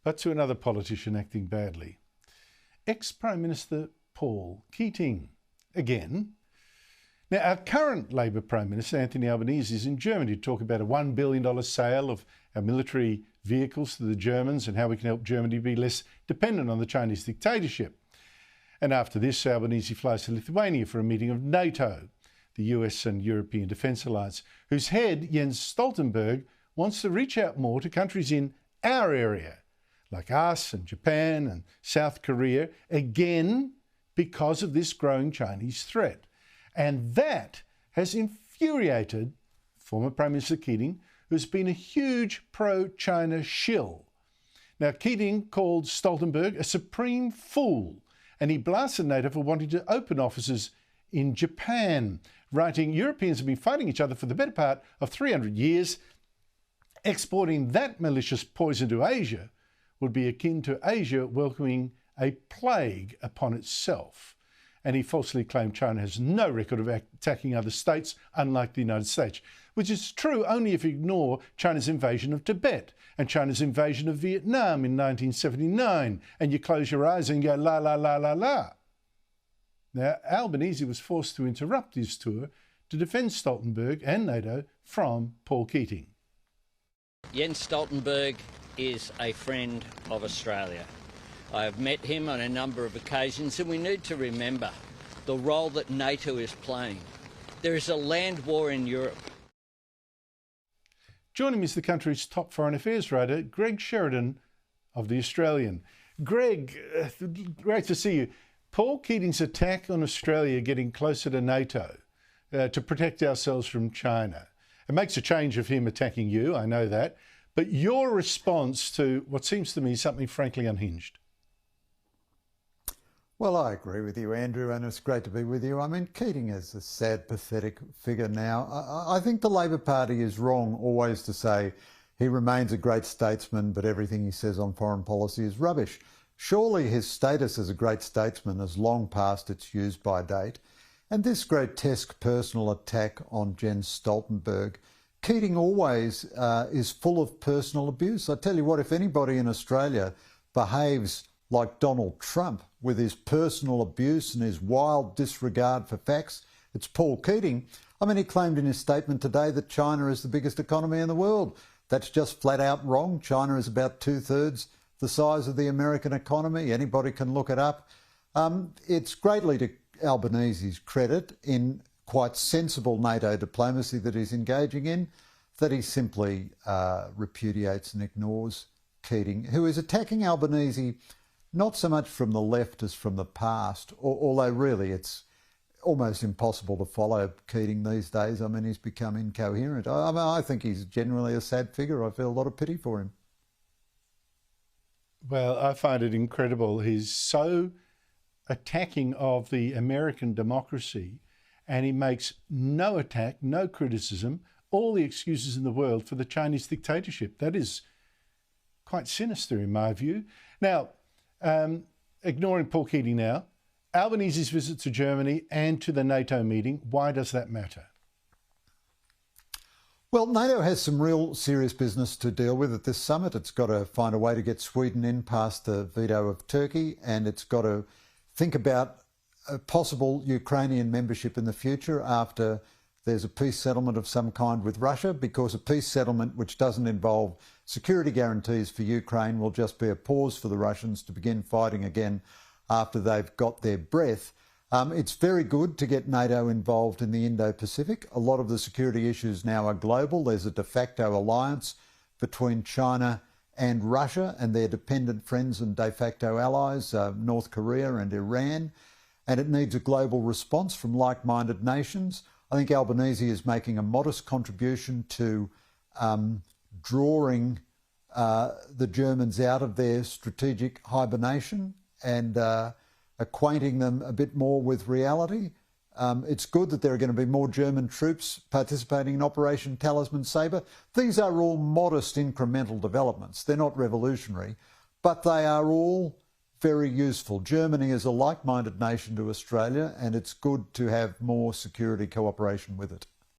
But to another politician acting badly. Ex-Prime Minister Paul Keating, again. Now, our current Labor Prime Minister, Anthony Albanese, is in Germany to talk about a $1 billion sale of our military vehicles to the Germans and how we can help Germany be less dependent on the Chinese dictatorship. And after this, Albanese flies to Lithuania for a meeting of NATO, the US and European Defence Alliance, whose head, Jens Stoltenberg, wants to reach out more to countries in our area, like us and Japan and South Korea, again, because of this growing Chinese threat. And that has infuriated former Prime Minister Keating, who's been a huge pro-China shill. Now, Keating called Stoltenberg a supreme fool, and he blasted NATO for wanting to open offices in Japan, writing, Europeans have been fighting each other for the better part of 300 years. Exporting that malicious poison to Asia would be akin to Asia welcoming a plague upon itself. And he falsely claimed China has no record of attacking other states, unlike the United States, which is true only if you ignore China's invasion of Tibet and China's invasion of Vietnam in 1979, and you close your eyes and go, la, la, la, la, la. Now, Albanese was forced to interrupt his tour to defend Stoltenberg and NATO from Paul Keating. Jens Stoltenberg is a friend of Australia. I have met him on a number of occasions, and we need to remember the role that NATO is playing. There is a land war in Europe. Joining me is the country's top foreign affairs writer, Sheridan of The Australian. Greg, great to see you. Paul Keating's attack on Australia getting closer to NATO to protect ourselves from China. It makes a change of him attacking you, I know that. But your response to what seems to me something frankly unhinged. Well, I agree with you, Andrew, and it's great to be with you. I mean, Keating is a sad, pathetic figure now. I think the Labor Party is wrong always to say he remains a great statesman, but everything he says on foreign policy is rubbish. Surely his status as a great statesman has long passed its use-by date. And this grotesque personal attack on Jens Stoltenberg, Keating always is full of personal abuse. I tell you what, if anybody in Australia behaves like Donald Trump with his personal abuse and his wild disregard for facts, it's Paul Keating. I mean, he claimed in his statement today that China is the biggest economy in the world. That's just flat out wrong. China is about 2/3 the size of the American economy. Anybody can look it up. It's greatly to Albanese's credit, in quite sensible NATO diplomacy that he's engaging in, that he simply repudiates and ignores Keating, who is attacking Albanese not so much from the left as from the past, although really it's almost impossible to follow Keating these days. I mean, he's become incoherent. I think he's generally a sad figure. I feel a lot of pity for him. Well, I find it incredible. He's so attacking of the American democracy, and he makes no attack, no criticism, all the excuses in the world for the Chinese dictatorship. That is quite sinister in my view. Now, ignoring Paul Keating now, Albanese's visit to Germany and to the NATO meeting, why does that matter? Well, NATO has some real serious business to deal with at this summit. It's got to find a way to get Sweden in past the veto of Turkey, and it's got to think about a possible Ukrainian membership in the future after there's a peace settlement of some kind with Russia, because a peace settlement which doesn't involve security guarantees for Ukraine will just be a pause for the Russians to begin fighting again after they've got their breath. It's very good to get NATO involved in the Indo-Pacific. A lot of the security issues now are global. There's a de facto alliance between China and Russia and their dependent friends and de facto allies, North Korea and Iran, and it needs a global response from like-minded nations. I think Albanese is making a modest contribution to drawing the Germans out of their strategic hibernation and acquainting them a bit more with reality. It's good that there are going to be more German troops participating in Operation Talisman Sabre. These are all modest incremental developments. They're not revolutionary, but they are all very useful. Germany is a like-minded nation to Australia, and it's good to have more security cooperation with it.